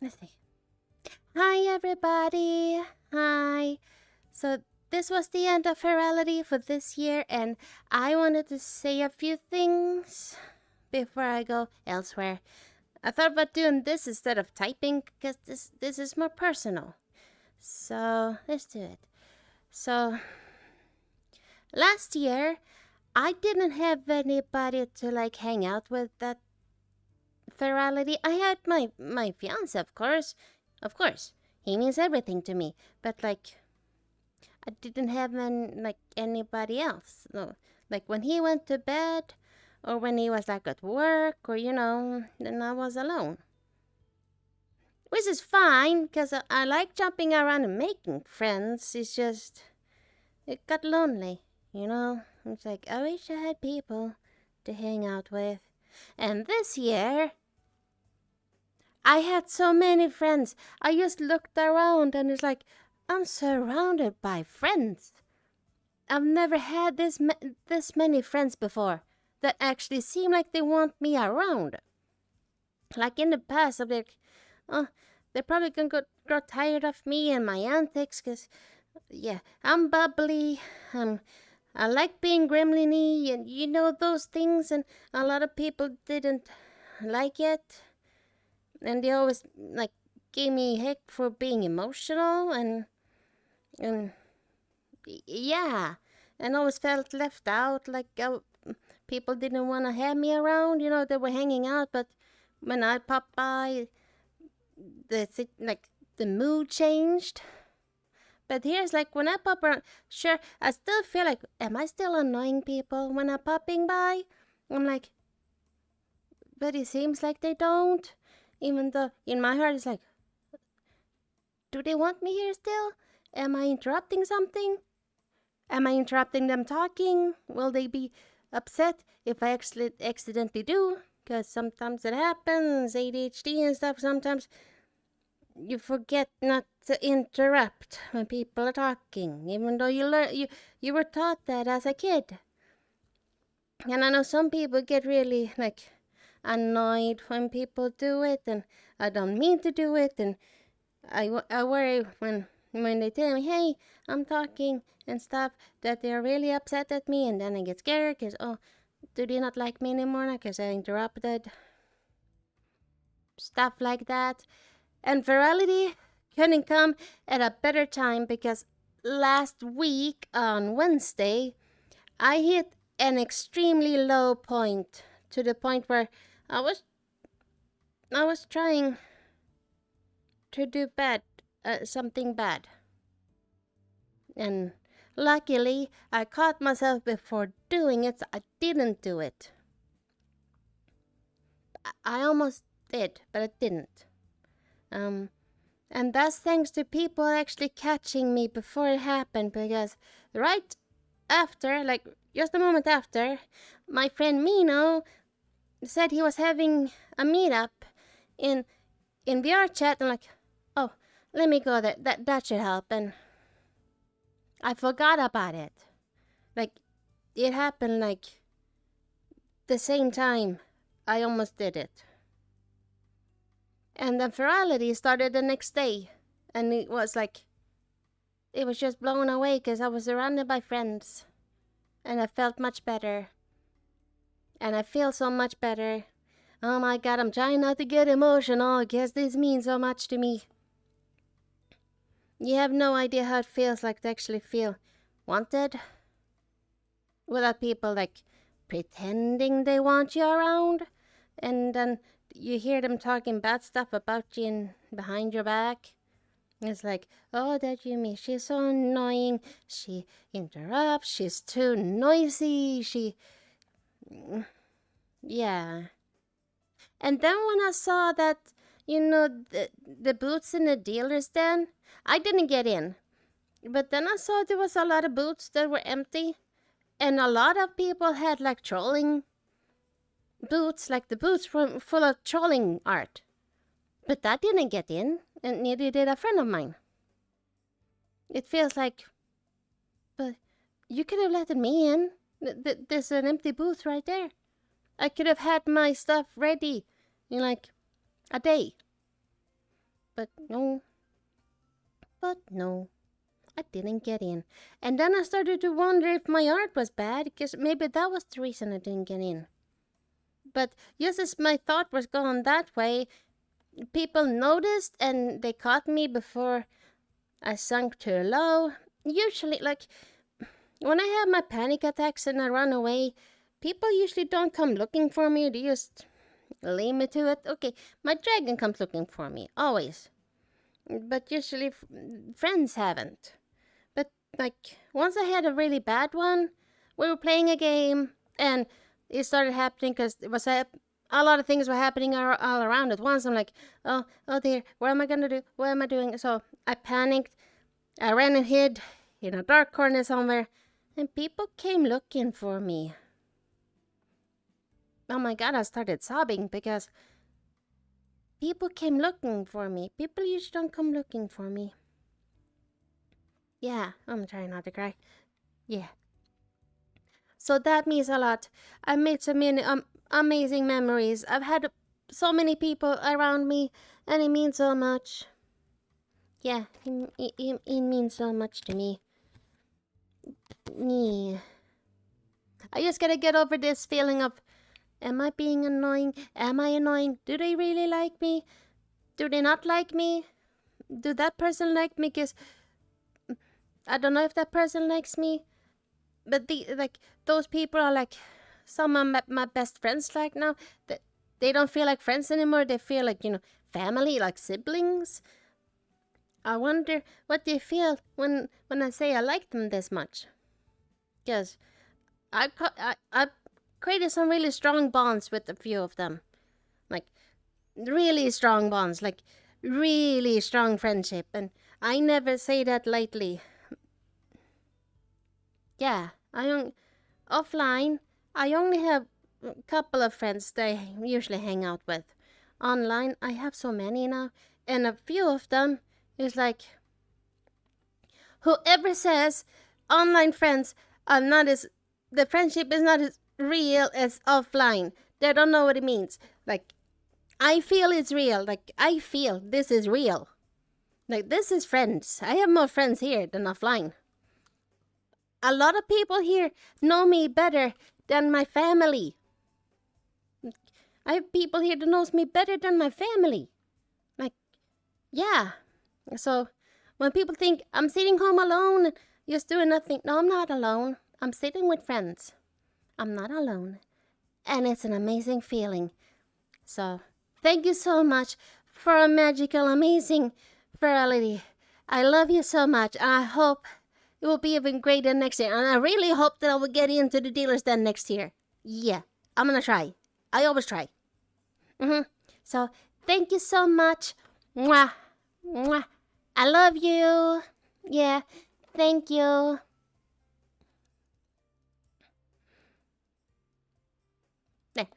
Let's see. Hi, everybody. Hi. So, this was the end of Furality for this year, and I wanted to say a few things before I go elsewhere. I thought about doing this instead of typing because this is more personal. So, let's do it. So, last year, I didn't have anybody to hang out with that Furality. I had my fiance, of course. Of course. He means everything to me. But I didn't have anybody else. No, like when he went to bed, or when he was at work, or then I was alone. Which is fine, because I like jumping around and making friends. It's just it got lonely, you know. It's like I wish I had people to hang out with. And this year, I had so many friends. I just looked around and it's like I'm surrounded by friends. I've never had this many friends before that actually seem like they want me around. Like in the past, I'm like, oh, they're probably gonna grow tired of me and my antics, cause yeah, I'm bubbly. I like being gremlin-y and those things, and a lot of people didn't like it, and they always gave me heck for being emotional and yeah, and always felt left out. People didn't want to have me around. They were hanging out, but when I popped by, the mood changed. But here's when I pop around, sure, I still feel like, am I still annoying people when I'm popping by? I'm like, but it seems like they don't. Even though in my heart it's like, do they want me here still? Am I interrupting something? Am I interrupting them talking? Will they be upset if I accidentally do? Because sometimes it happens, ADHD and stuff. Sometimes you forget not to interrupt when people are talking, even though you were taught that as a kid. And I know some people get really annoyed when people do it, and I don't mean to do it, and I worry when they tell me, hey, I'm talking and stuff, that they're really upset at me, and then I get scared because, oh, do they not like me anymore because I interrupted? Stuff like that. And virality couldn't come at a better time because last week on Wednesday, I hit an extremely low point, to the point where I was I was trying to do something bad. And luckily, I caught myself before doing it, so I didn't do it. I almost did, but I didn't. Um, and that's thanks to people actually catching me before it happened, because right after, just a moment after, my friend Mino said he was having a meetup in VR chat. I'm like, oh, let me go there. That should help. And I forgot about it. It happened the same time I almost did it. And then Furality started the next day. And it was just blown away because I was surrounded by friends. And I felt much better. And I feel so much better. Oh my god, I'm trying not to get emotional because this means so much to me. You have no idea how it feels like to actually feel wanted. Without people pretending they want you around. And then you hear them talking bad stuff about you behind your back. It's like, oh, that Yumi, she's so annoying. She interrupts. She's too noisy. Yeah. And then when I saw that, the booths in the dealer's den, I didn't get in. But then I saw there was a lot of booths that were empty. And a lot of people had trolling booths, the booths were full of trolling art. But that didn't get in, and neither did a friend of mine. It feels like, but you could have let me in. There's an empty booth right there. I could have had my stuff ready in a day. But no, I didn't get in. And then I started to wonder if my art was bad, because maybe that was the reason I didn't get in. But just as my thought was going that way, people noticed and they caught me before I sunk too low. Usually, like, when I have my panic attacks and I run away, people usually don't come looking for me. They just leave me to it. Okay, my dragon comes looking for me, always. But usually friends haven't. But like once I had a really bad one, we were playing a game and it started happening because it was a lot of things were happening all around at once. I'm like, oh dear, what am I gonna do? What am I doing? So I panicked. I ran and hid in a dark corner somewhere, and people came looking for me. Oh my god, I started sobbing because people came looking for me. People usually don't come looking for me. Yeah, I'm trying not to cry. Yeah. So that means a lot. I made so many amazing memories. I've had so many people around me, and it means so much. Yeah, it means so much to me. Me. I just gotta get over this feeling of, am I being annoying? Am I annoying? Do they really like me? Do they not like me? Do that person like me? Because I don't know if that person likes me. But those people are like some of my best friends like now. That they don't feel like friends anymore. They feel like, family, like siblings. I wonder what they feel when I say I like them this much. Because I created some really strong bonds with a few of them. Like, really strong bonds. Like, really strong friendship. And I never say that lightly. Yeah, offline, I only have a couple of friends that I usually hang out with. Online, I have so many now. And a few of them is like, whoever says online friends are not as, the friendship is not as real as offline, they don't know what it means. Like, I feel it's real. Like, I feel this is real. Like, this is friends. I have more friends here than offline. A lot of people here know me better than my family. I have people here that knows me better than my family. Like, yeah. So when people think I'm sitting home alone, just doing nothing, no, I'm not alone. I'm sitting with friends. I'm not alone. And it's an amazing feeling. So thank you so much for a magical, amazing Furality. I love you so much. And I hope it will be even greater next year. And I really hope that I will get into the dealer's den next year. Yeah, I'm gonna try. I always try. So thank you so much. Mwah. Mwah. I love you. Yeah, thank you. There.